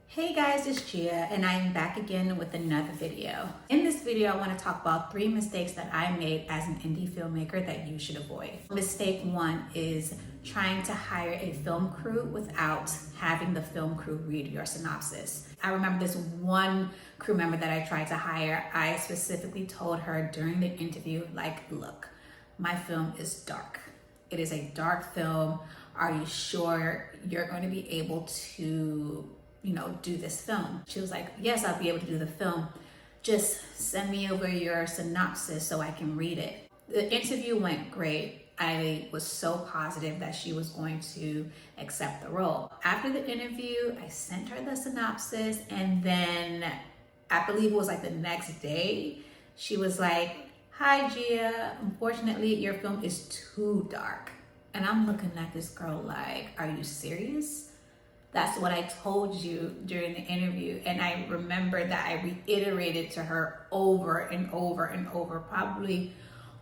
Hey guys, it's Gia and I'm back again with another video. In this video, I want to talk about 3 mistakes that I made as an indie filmmaker that you should avoid. Mistake 1 is trying to hire a film crew without having the film crew read your synopsis. I remember this one crew member that I tried to hire. I specifically told her during the interview, look, my film is dark. It is a dark film. Are you sure you're going to be able to do this film? She was like, yes, I'll be able to do the film. Just send me over your synopsis so I can read it. The interview went great. I was so positive that she was going to accept the role. After the interview, I sent her the synopsis, and then I believe it was like the next day, she was like, hi Gia, unfortunately your film is too dark. And I'm looking at this girl like, are you serious? That's what I told you during the interview. And I remember that I reiterated to her over and over and over, probably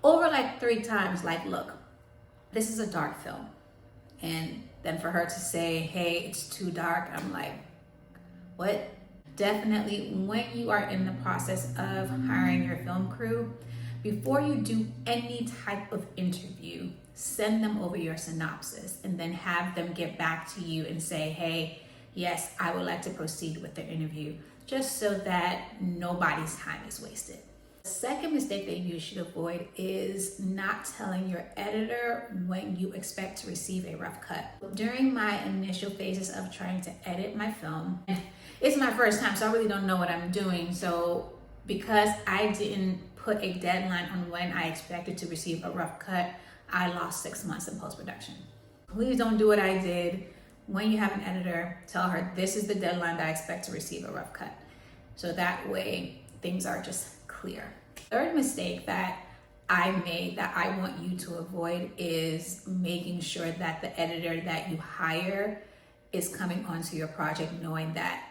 over like 3 times, like, look, this is a dark film. And then for her to say, hey, it's too dark, I'm like, what? Definitely when you are in the process of hiring your film crew, before you do any type of interview, send them over your synopsis and then have them get back to you and say, hey, yes, I would like to proceed with the interview, just so that nobody's time is wasted. The second mistake that you should avoid is not telling your editor when you expect to receive a rough cut. During my initial phases of trying to edit my film, it's my first time, so I really don't know what I'm doing. So because I didn't put a deadline on when I expected to receive a rough cut, I lost 6 months in post-production. Please don't do what I did. When you have an editor, tell her this is the deadline that I expect to receive a rough cut. So that way things are just clear. Third mistake that I made that I want you to avoid is making sure that the editor that you hire is coming onto your project knowing that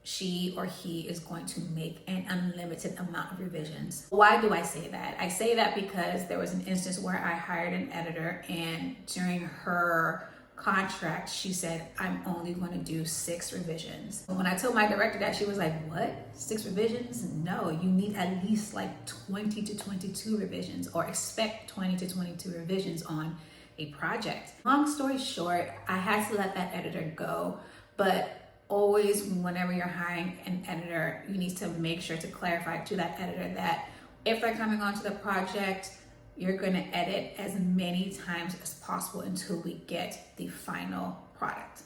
she or he is going to make an unlimited amount of revisions. Why do I say that? I say that because there was an instance where I hired an editor, and during her contract, she said, I'm only going to do 6 revisions. When I told my director that, she was like, what? 6 revisions? No, you need at least like 20 to 22 revisions, or expect 20 to 22 revisions on a project. Long story short, I had to let that editor go, but always, whenever you're hiring an editor, you need to make sure to clarify to that editor that if they're coming onto the project, you're going to edit as many times as possible until we get the final product.